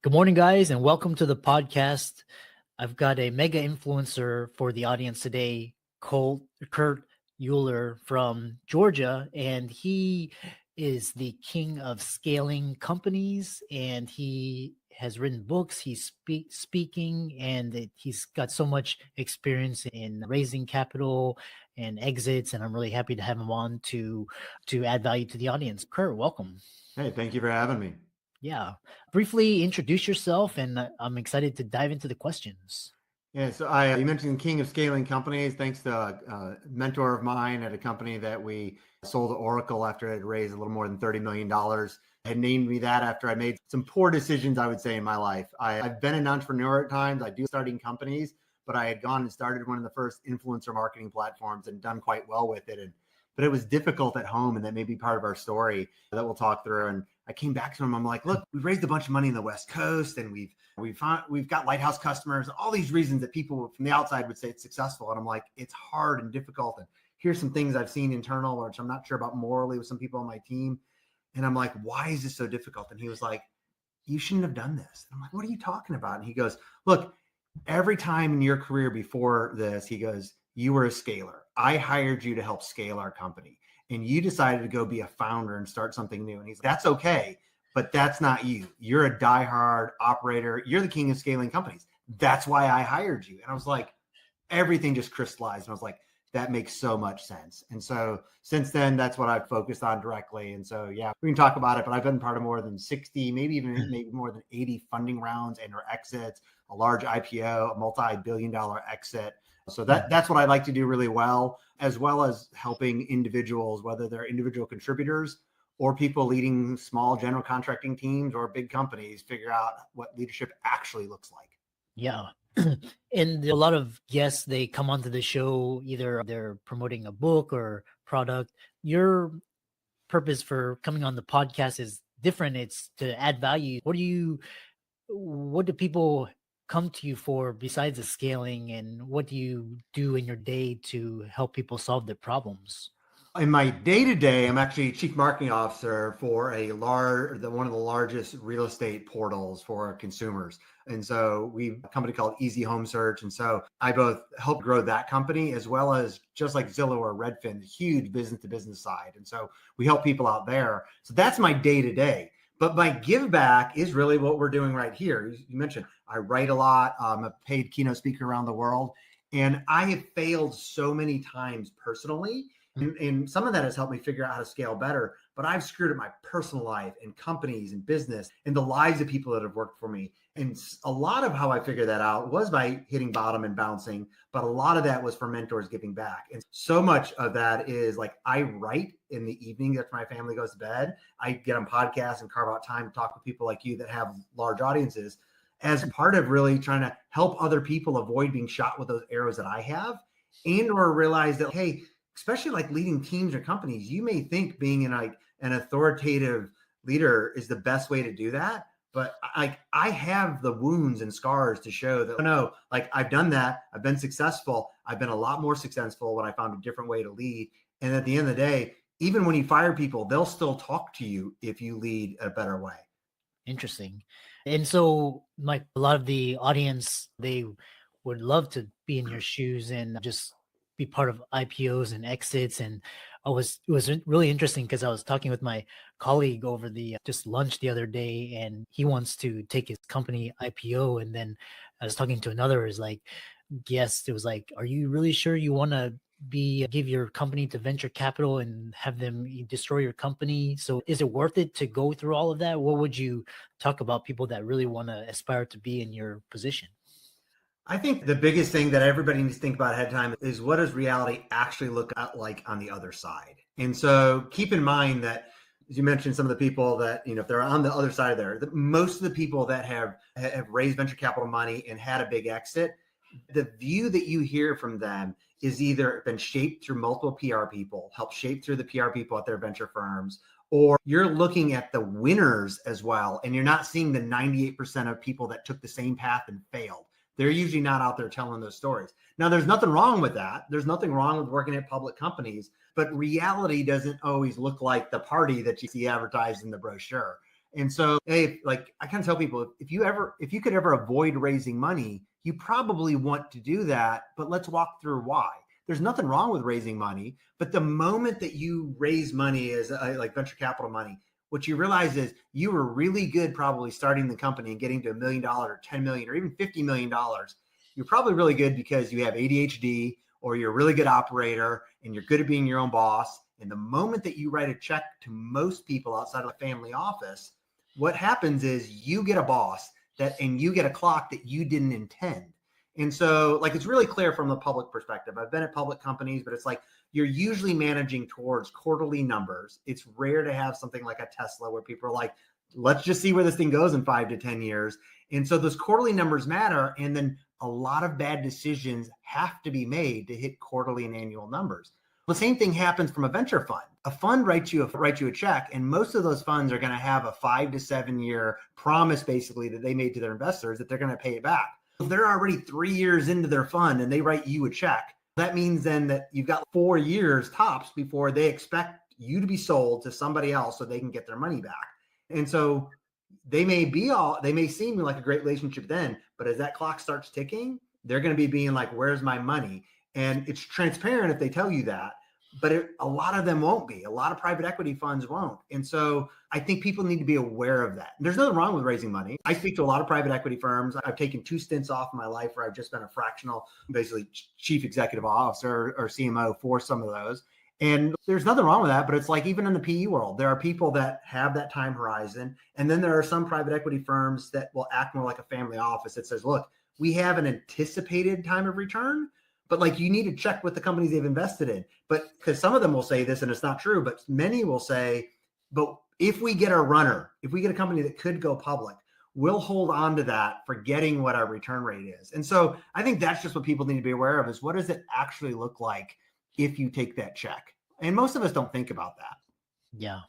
Good morning, guys, and welcome to the podcast. I've got a mega influencer for the audience today, Kurt Uhlir from Georgia, and he is the king of scaling companies, and he has written books. He's speaking, and he's got so much experience in raising capital and exits, and I'm really happy to have him on to add value to the audience. Kurt, welcome. Hey, thank you for having me. Yeah. Briefly introduce yourself, and I'm excited to dive into the questions. Yeah, so you mentioned king of scaling companies. Thanks to a mentor of mine at a company that we sold to Oracle after it had raised a little more than $30 million. Had named me that after I made some poor decisions, I would say, in my life. I've been an entrepreneur at times. I do starting companies, but I had gone and started one of the first influencer marketing platforms and done quite well with it. But it was difficult at home, and that may be part of our story that we'll talk through. And I came back to him. I'm like, look, we've raised a bunch of money in the West Coast, and we've got lighthouse customers, all these reasons that people from the outside would say it's successful. And I'm like, it's hard and difficult. And here's some things I've seen internal, which I'm not sure about morally with some people on my team. And I'm like, why is this so difficult? And he was like, you shouldn't have done this. And I'm like, what are you talking about? And he goes, look, every time in your career before this, he goes, you were a scaler. I hired you to help scale our company, and you decided to go be a founder and start something new. And he's, that's okay, but that's not you. You're a diehard operator. You're the king of scaling companies. That's why I hired you. And I was like, everything just crystallized. And I was like, that makes so much sense. And so since then, that's what I've focused on directly. And so, yeah, we can talk about it, but I've been part of more than 60, maybe more than 80 funding rounds and or exits, a large IPO, a multi-billion-dollar exit. So that's what I like to do really well as helping individuals, whether they're individual contributors or people leading small general contracting teams or big companies, figure out what leadership actually looks like. Yeah. And a lot of guests, they come onto the show, either they're promoting a book or product. Your purpose for coming on the podcast is different. It's to add value. What do people come to you for besides the scaling, and what do you do in your day to help people solve their problems? In my day-to-day, I'm actually chief marketing officer for one of the largest real estate portals for consumers. And so we a company called Easy Home Search. And so I both help grow that company as well as just like Zillow or Redfin, the huge business to business side. And so we help people out there. So that's my day-to-day. But my give back is really what we're doing right here. You mentioned I write a lot. I'm a paid keynote speaker around the world. And I have failed so many times personally. And some of that has helped me figure out how to scale better. But I've screwed up my personal life and companies and business and the lives of people that have worked for me. And a lot of how I figured that out was by hitting bottom and bouncing. But a lot of that was from mentors giving back. And so much of that is like I write in the evening after my family goes to bed. I get on podcasts and carve out time to talk with people like you that have large audiences as part of really trying to help other people avoid being shot with those arrows that I have, and or realize that, hey, especially like leading teams or companies, you may think being an authoritative leader is the best way to do that. But I have the wounds and scars to show that, no, like I've done that. I've been successful. I've been a lot more successful when I found a different way to lead. And at the end of the day, even when you fire people, they'll still talk to you if you lead a better way. Interesting. And so, like a lot of the audience, they would love to be in your shoes and just be part of IPOs and exits. And it was really interesting because I was talking with my colleague over the just lunch the other day, and he wants to take his company IPO. And then I was talking to another guest. It was like, are you really sure you want to give your company to venture capital and have them destroy your company? So is it worth it to go through all of that? What would you talk about people that really want to aspire to be in your position? I think the biggest thing that everybody needs to think about ahead of time is, what does reality actually look like on the other side? And so keep in mind that, as you mentioned, some of the people that, if they're on the other side of there, most of the people that have raised venture capital money and had a big exit, the view that you hear from them is either been shaped through multiple PR people, helped shape through the PR people at their venture firms, or you're looking at the winners as well, and you're not seeing the 98% of people that took the same path and failed. They're usually not out there telling those stories. Now, there's nothing wrong with that. There's nothing wrong with working at public companies, but reality doesn't always look like the party that you see advertised in the brochure. And so, hey, like I kind of tell people, if you could ever avoid raising money, you probably want to do that. But let's walk through why. There's nothing wrong with raising money, but the moment that you raise money as like venture capital money, what you realize is you were really good probably starting the company and getting to $1 million or 10 million or even $50 million. You're probably really good because you have ADHD or you're a really good operator and you're good at being your own boss. And the moment that you write a check to most people outside of a family office, what happens is you get a boss and you get a clock that you didn't intend. And so like, it's really clear from the public perspective. I've been at public companies, but it's like, you're usually managing towards quarterly numbers. It's rare to have something like a Tesla where people are like, let's just see where this thing goes in 5 to 10 years. And so those quarterly numbers matter. And then a lot of bad decisions have to be made to hit quarterly and annual numbers. The same thing happens from a venture fund. A fund writes you a check, and most of those funds are going to have a 5 to 7 year promise basically that they made to their investors that they're going to pay it back. If they're already 3 years into their fund and they write you a check, that means then that you've got 4 years tops before they expect you to be sold to somebody else so they can get their money back. And so they may seem like a great relationship then, but as that clock starts ticking, they're going to be being like, where's my money? And it's transparent if they tell you that, but a lot of them won't be. A lot of private equity funds won't. And so I think people need to be aware of that. There's nothing wrong with raising money. I speak to a lot of private equity firms. I've taken 2 stints off in my life where I've just been a fractional, basically chief executive officer or CMO for some of those. And there's nothing wrong with that, but it's like even in the PE world, there are people that have that time horizon. And then there are some private equity firms that will act more like a family office that says, look, we have an anticipated time of return, but like you need to check with the companies they've invested in. But because some of them will say this and it's not true, but many will say, but if we get a company that could go public, we'll hold on to that, forgetting what our return rate is. And so I think that's just what people need to be aware of is what does it actually look like if you take that check? And most of us don't think about that. Yeah.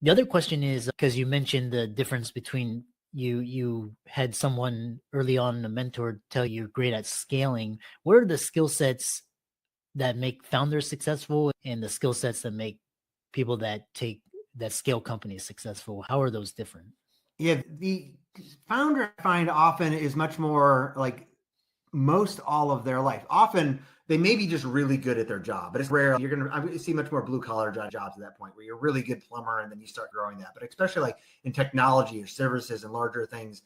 The other question is, because you mentioned the difference between you had someone early on, a mentor, tell you you're great at scaling. What are the skill sets that make founders successful and the skill sets that make people that scale companies successful? How are those different? Yeah, the founder I find often is much more like most all of their life. Often they may be just really good at their job, but it's rare. I see much more blue collar jobs at that point where you're a really good plumber and then you start growing that. But especially like in technology or services and larger things,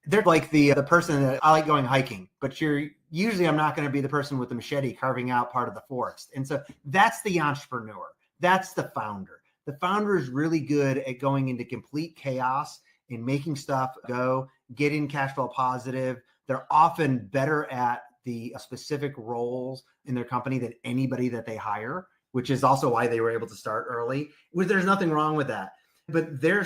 they're like the person that I like going hiking, but I'm not going to be the person with the machete carving out part of the forest. And so that's the entrepreneur. That's the founder. The founder is really good at going into complete chaos and making stuff go, getting cash flow positive. They're often better at the specific roles in their company than anybody that they hire, which is also why they were able to start early. There's nothing wrong with that. But they're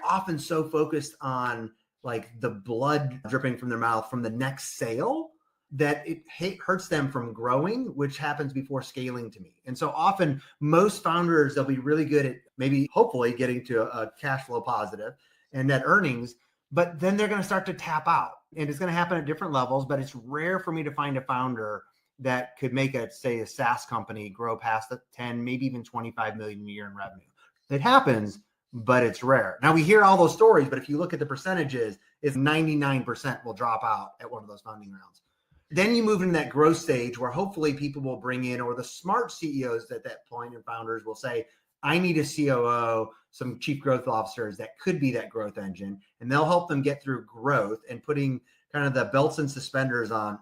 often so focused on like the blood dripping from their mouth from the next sale that it hurts them from growing, which happens before scaling to me. And so often most founders, they'll be really good at maybe hopefully getting to a cash flow positive and net earnings, but then they're going to start to tap out. And it's going to happen at different levels, but it's rare for me to find a founder that could make a SaaS company grow past the 10, maybe even 25 million a year in revenue. It happens, but it's rare. Now we hear all those stories, but if you look at the percentages, it's 99% will drop out at one of those funding rounds. Then you move into that growth stage where hopefully people will bring in, or the smart CEOs at that point and founders will say, I need a COO, some chief growth officers that could be that growth engine, and they'll help them get through growth and putting kind of the belts and suspenders on.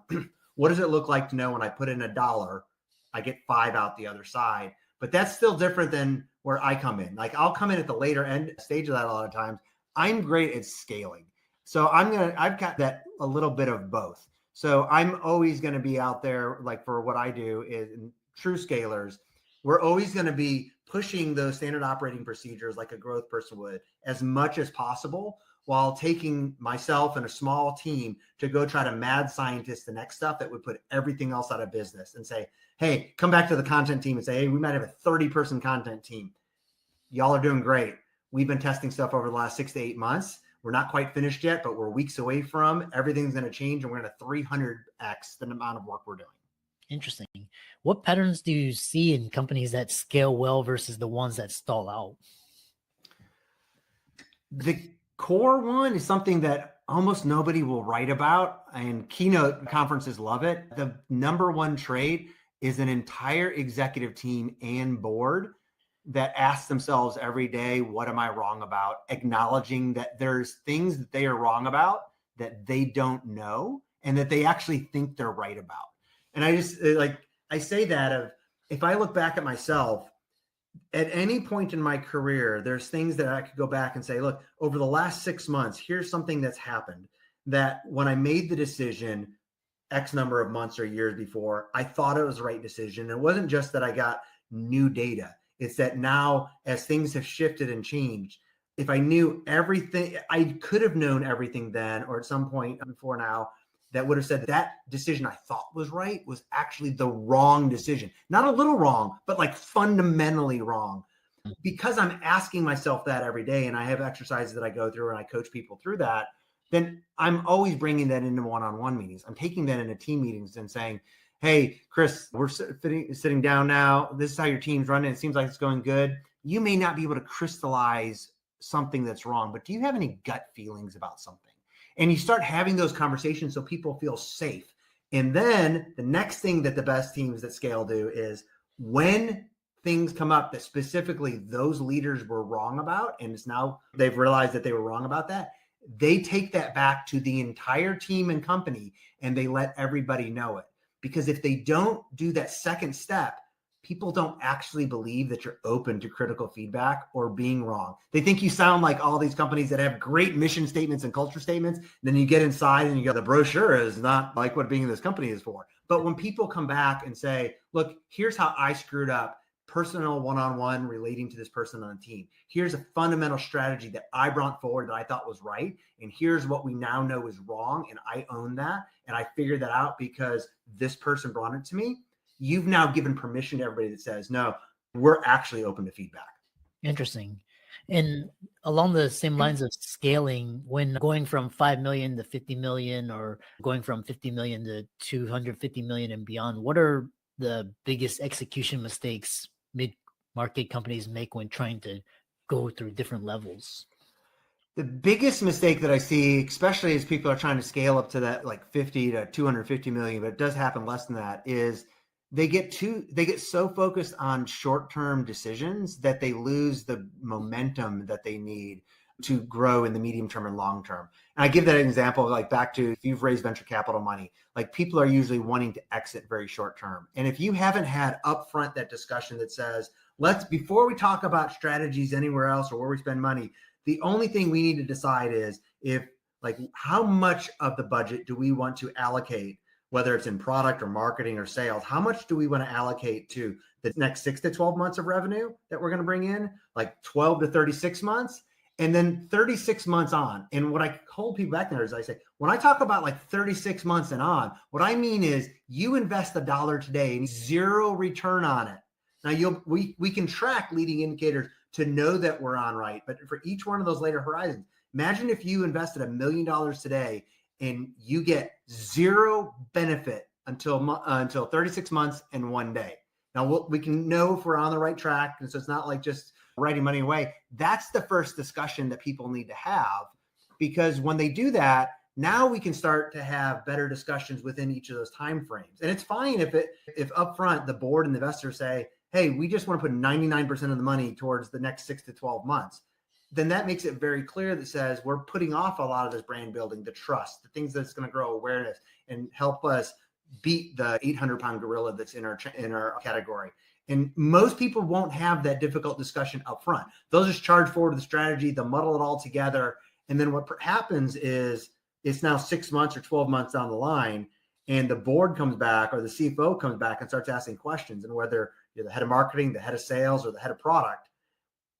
What does it look like to know when I put in $1, I get 5 out the other side? But that's still different than where I come in. Like I'll come in at the later end stage of that a lot of times. I'm great at scaling. So I've got that a little bit of both. So I'm always going to be out there, like for what I do is true scalers. We're always going to be pushing those standard operating procedures like a growth person would as much as possible, while taking myself and a small team to go try to mad scientist the next stuff that would put everything else out of business and say, hey, come back to the content team and say, hey, we might have a 30-person content team. Y'all are doing great. We've been testing stuff over the last 6 to 8 months. We're not quite finished yet, but we're weeks away from. Everything's going to change, and we're going to 300x the amount of work we're doing. Interesting. What patterns do you see in companies that scale well versus the ones that stall out? The core one is something that almost nobody will write about, and keynote conferences love it. The number one trait is an entire executive team and board that asks themselves every day, what am I wrong about? Acknowledging that there's things that they are wrong about that they don't know and that they actually think they're right about. And I just I say that of, if I look back at myself, at any point in my career, there's things that I could go back and say, look, over the last 6 months, here's something that's happened that when I made the decision X number of months or years before, I thought it was the right decision. It wasn't just that I got new data. It's that now, as things have shifted and changed, if I knew everything, I could have known everything then, or at some point before now, that would have said that decision I thought was right was actually the wrong decision. Not a little wrong, but like fundamentally wrong. Because I'm asking myself that every day, and I have exercises that I go through and I coach people through that, then I'm always bringing that into one-on-one meetings. I'm taking that into team meetings and saying, hey, Chris, we're sitting down now. This is how your team's running. It seems like it's going good. You may not be able to crystallize something that's wrong, but do you have any gut feelings about something? And you start having those conversations so people feel safe. And then the next thing that the best teams that scale do is, when things come up that specifically those leaders were wrong about, and it's now they've realized that they were wrong about that, they take that back to the entire team and company and they let everybody know it. Because if they don't do that second step, people don't actually believe that you're open to critical feedback or being wrong. They think you sound like all these companies that have great mission statements and culture statements. Then you get inside and you go, the brochure is not like what being in this company is for. But when people come back and say, look, here's how I screwed up, personal one-on-one relating to this person on the team. Here's a fundamental strategy that I brought forward that I thought was right. And here's what we now know is wrong. And I own that. And I figured that out because this person brought it to me. You've now given permission to everybody that says, no, we're actually open to feedback. Interesting. And along the same lines of scaling, when going from 5 million to 50 million, or going from 50 million to 250 million and beyond, what are the biggest execution mistakes mid-market companies make when trying to go through different levels? The biggest mistake that I see, especially as people are trying to scale up to that like 50 to 250 million, but it does happen less than that, is they get so focused on short-term decisions that they lose the momentum that they need to grow in the medium term and long term. And I give that an example, like back to, if you've raised venture capital money, like people are usually wanting to exit very short term. And if you haven't had upfront that discussion that says, before we talk about strategies anywhere else or where we spend money, the only thing we need to decide is how much of the budget do we want to allocate, whether it's in product or marketing or sales, how much do we want to allocate to the next 6 to 12 months of revenue that we're going to bring in, like 12 to 36 months, and then 36 months on. And what I hold people back there is I say, when I talk about like 36 months and on, what I mean is you invest $1 today and zero return on it. Now we can track leading indicators to know that we're on right. But for each one of those later horizons, imagine if you invested $1 million today and you get zero benefit until 36 months and 1 day. Now we can know if we're on the right track. And so it's not like just writing money away. That's the first discussion that people need to have, because when they do that, now we can start to have better discussions within each of those time frames. And it's fine if upfront the board and the investors say, hey, we just want to put 99% of the money towards the next 6 to 12 months. Then that makes it very clear that says we're putting off a lot of this brand building, the trust, the things that's going to grow awareness and help us beat the 800-pound gorilla that's in our category. And most people won't have that difficult discussion up front. They'll just charge forward the strategy, they'll muddle it all together. And then what happens is it's now 6 months or 12 months down the line, and the board comes back or the CFO comes back and starts asking questions. And whether you're the head of marketing, the head of sales, or the head of product,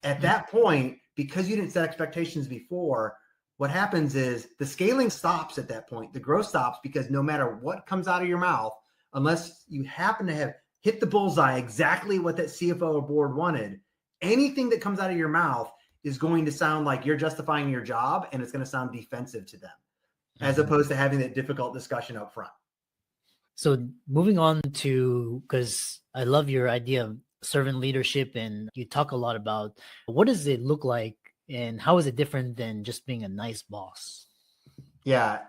at that point, because you didn't set expectations before, what happens is the scaling stops at that point. The growth stops, because no matter what comes out of your mouth, unless you happen to have hit the bullseye exactly what that CFO or board wanted, anything that comes out of your mouth is going to sound like you're justifying your job, and it's going to sound defensive to them, as opposed to having that difficult discussion up front. So moving on to, because I love your idea of servant leadership, and you talk a lot about what does it look like And how is it different than just being a nice boss? Yeah.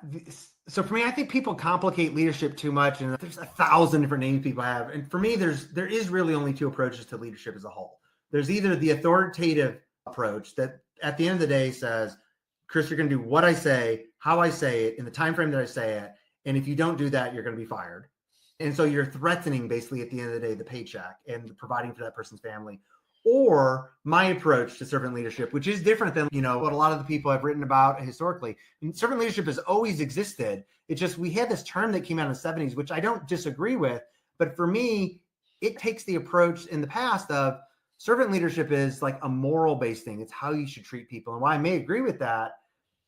So for me, I think people complicate leadership too much, and there's 1,000 different names people have. And for me, there is really only two approaches to leadership as a whole. There's either the authoritative approach that at the end of the day says, Chris, you're going to do what I say, how I say it, in the time frame that I say it, and if you don't do that, you're going to be fired. And so you're threatening basically at the end of the day the paycheck and providing for that person's family. Or my approach to servant leadership, which is different than, what a lot of the people have written about historically. And servant leadership has always existed. It's just we had this term that came out in the 70s, which I don't disagree with. But for me, it takes the approach in the past of servant leadership is like a moral based thing. It's how you should treat people. And while I may agree with that,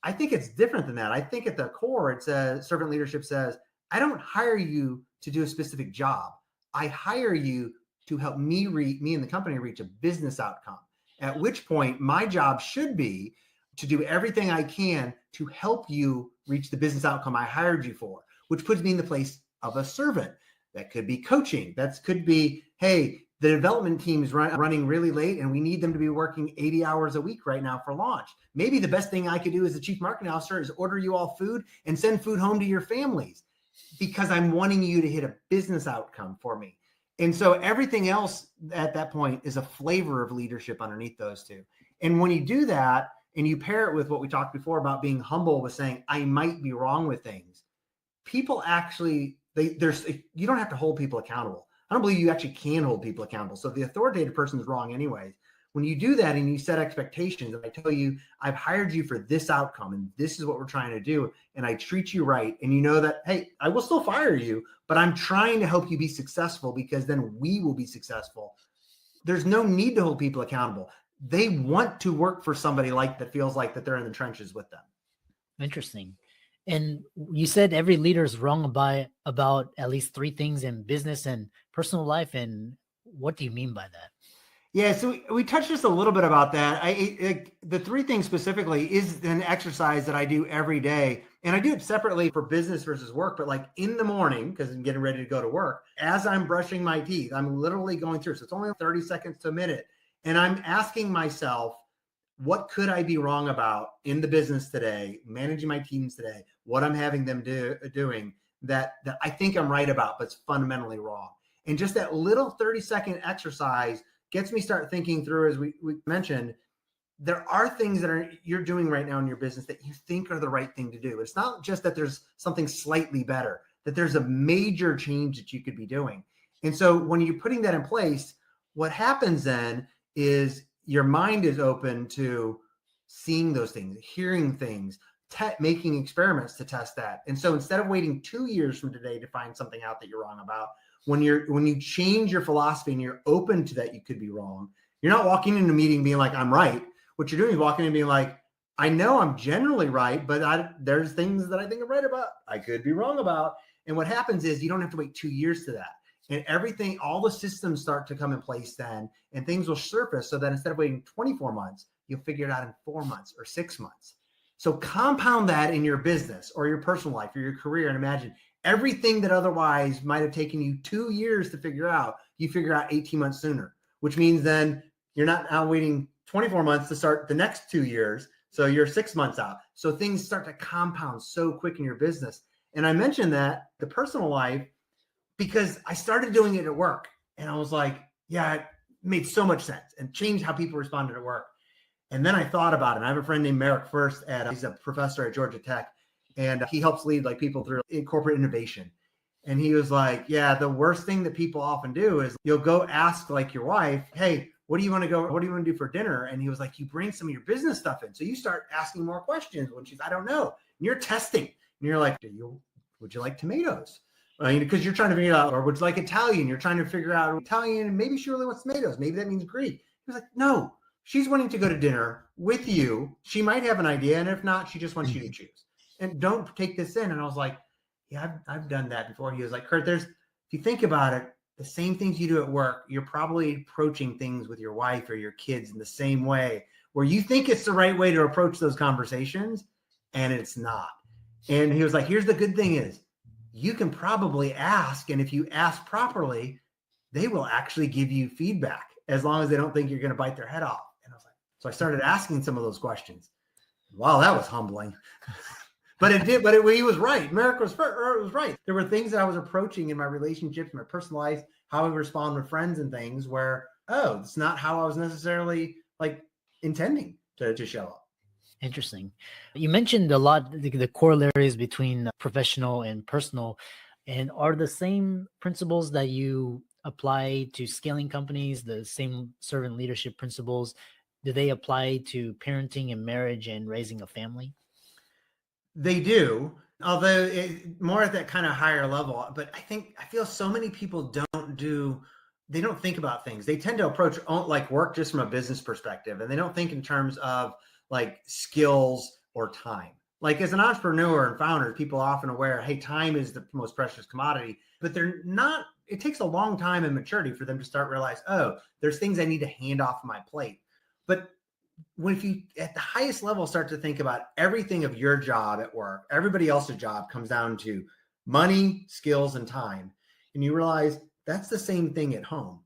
I think it's different than that. I think at the core, it says servant leadership says, I don't hire you to do a specific job. I hire you to help me and the company reach a business outcome, at which point my job should be to do everything I can to help you reach the business outcome I hired you for, which puts me in the place of a servant. That could be coaching. That could be, hey, the development team is running really late and we need them to be working 80 hours a week right now for launch. Maybe the best thing I could do as the chief marketing officer is order you all food and send food home to your families because I'm wanting you to hit a business outcome for me. And so everything else at that point is a flavor of leadership underneath those two. And when you do that and you pair it with what we talked before about being humble with saying, I might be wrong with things, people actually, you don't have to hold people accountable. I don't believe you actually can hold people accountable. So if the authoritative person is wrong anyways, when you do that and you set expectations and I tell you, I've hired you for this outcome and this is what we're trying to do, and I treat you right, and you know that, hey, I will still fire you, but I'm trying to help you be successful because then we will be successful. There's no need to hold people accountable. They want to work for somebody that feels like that they're in the trenches with them. Interesting. And you said every leader is wrong about at least three things in business and personal life. And what do you mean by that? Yeah, so we touched just a little bit about that. The three things specifically is an exercise that I do every day. And I do it separately for business versus work. But like in the morning, because I'm getting ready to go to work, as I'm brushing my teeth, I'm literally going through. So it's only 30 seconds to a minute. And I'm asking myself, what could I be wrong about in the business today, managing my teams today, what I'm having them doing that I think I'm right about, but it's fundamentally wrong. And just that little 30-second exercise gets me start thinking through, as we mentioned, there are things that you're doing right now in your business that you think are the right thing to do. It's not just that there's something slightly better, that there's a major change that you could be doing. And so when you're putting that in place, what happens then is your mind is open to seeing those things, hearing things, making experiments to test that. And so instead of waiting 2 years from today to find something out that you're wrong about, when you change your philosophy and you're open to that you could be wrong, you're not walking into a meeting being like, I'm right. What you're doing is walking in and being like, I know I'm generally right, but there's things that I think I'm right about, I could be wrong about. And what happens is you don't have to wait 2 years to that. And everything, all the systems start to come in place then, and things will surface so that instead of waiting 24 months, you'll figure it out in 4 months or 6 months. So compound that in your business or your personal life or your career, and imagine everything that otherwise might have taken you 2 years to figure out, you figure out 18 months sooner, which means then you're not now waiting 24 months to start the next 2 years. So you're 6 months out. So things start to compound so quick in your business. And I mentioned that the personal life, because I started doing it at work and I was like, yeah, it made so much sense and changed how people responded at work. And then I thought about it. And I have a friend named Merrick First, he's a professor at Georgia Tech, and he helps lead people through corporate innovation. And he was like, yeah, the worst thing that people often do is you'll go ask your wife, hey, what do you want to do for dinner? And he was like, you bring some of your business stuff in. So you start asking more questions when she's, I don't know. And you're testing. And you're like, would you like tomatoes? Because you're trying to figure out, or would you like Italian? You're trying to figure out Italian, and maybe she really wants tomatoes. Maybe that means Greek. He was like, no, she's wanting to go to dinner with you. She might have an idea, and if not, she just wants you to choose. And don't take this in. And I was like, yeah, I've done that before. He was like, Kurt, if you think about it, the same things you do at work, you're probably approaching things with your wife or your kids in the same way, where you think it's the right way to approach those conversations, and it's not. And he was like, here's the good thing is, you can probably ask, and if you ask properly, they will actually give you feedback as long as they don't think you're going to bite their head off. And I was like, So I started asking some of those questions. Wow, that was humbling. But he was right. Merrick was right. There were things that I was approaching in my relationships, my personal life, how I respond with friends and things where, oh, it's not how I was necessarily like intending to show up. Interesting. You mentioned a lot the corollaries between professional and personal, and are the same principles that you apply to scaling companies, the same servant leadership principles, do they apply to parenting and marriage and raising a family? They do, although more at that kind of higher level. But I feel so many people they don't think about things. They tend to approach like work just from a business perspective, and they don't think in terms of like skills or time. Like as an entrepreneur and founder, people are often aware, hey, time is the most precious commodity, but they're not, it takes a long time and maturity for them to start realize, oh, there's things I need to hand off my plate. But if you at the highest level start to think about everything of your job at work, everybody else's job comes down to money, skills, and time. And you realize that's the same thing at home.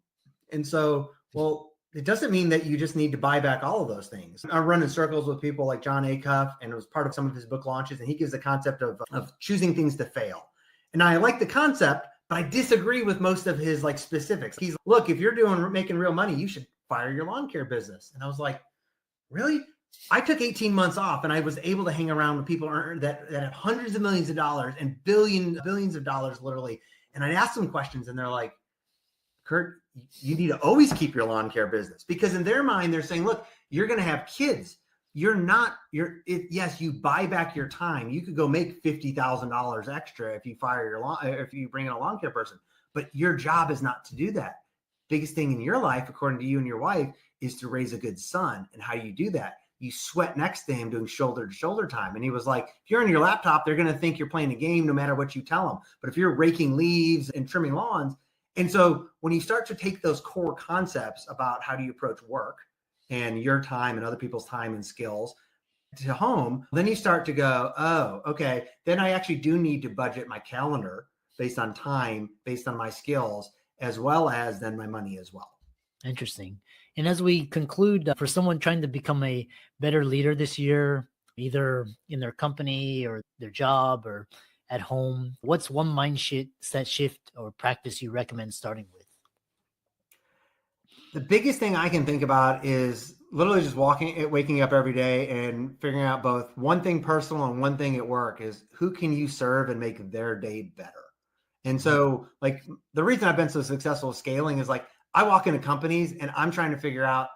And so, well, it doesn't mean that you just need to buy back all of those things. I run in circles with people like John Acuff, and it was part of some of his book launches. And he gives the concept of choosing things to fail. And I like the concept, but I disagree with most of his like specifics. He's look, if you're making real money, you should fire your lawn care business. And I was like, really? I took 18 months off and I was able to hang around with people that have hundreds of millions of dollars and billions of dollars literally. And I'd ask them questions and they're like, Kurt, you need to always keep your lawn care business, because in their mind, they're saying, look, you're going to have kids. Yes, you buy back your time. You could go make $50,000 extra if you bring in a lawn care person, but your job is not to do that. Biggest thing in your life, according to you and your wife, is to raise a good son. And how you do that, you sweat next to him doing shoulder to shoulder time. And he was like, if you're on your laptop, they're going to think you're playing a game no matter what you tell them. But if you're raking leaves and trimming lawns. And so when you start to take those core concepts about how do you approach work and your time and other people's time and skills to home, then you start to go, oh, okay, then I actually do need to budget my calendar based on time, based on my skills, as well as then my money as well. Interesting. And as we conclude, for someone trying to become a better leader this year, either in their company or their job or at home, what's one mindset shift or practice you recommend starting with? The biggest thing I can think about is literally just waking up every day and figuring out both one thing personal and one thing at work is who can you serve and make their day better. And so like the reason I've been so successful scaling is like I walk into companies and I'm trying to figure out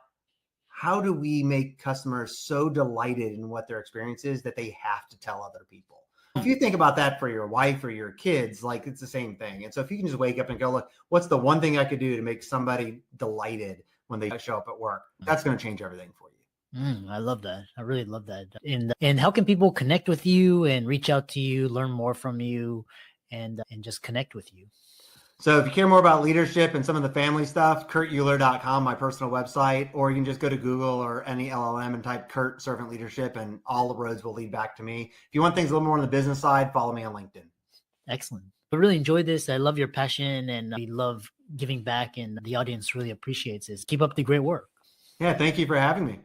how do we make customers so delighted in what their experience is that they have to tell other people. If you think about that for your wife or your kids, like it's the same thing. And so if you can just wake up and go, look, what's the one thing I could do to make somebody delighted when they show up at work? That's going to change everything for you. I love that. I really love that. And how can people connect with you and reach out to you, learn more from you, and just connect with you? So if you care more about leadership and some of the family stuff, kurtuhlir.com, my personal website, or you can just go to Google or any LLM and type Kurt Servant Leadership and all the roads will lead back to me. If you want things a little more on the business side, follow me on LinkedIn. Excellent. I really enjoyed this. I love your passion and we love giving back, and the audience really appreciates this. Keep up the great work. Yeah, thank you for having me.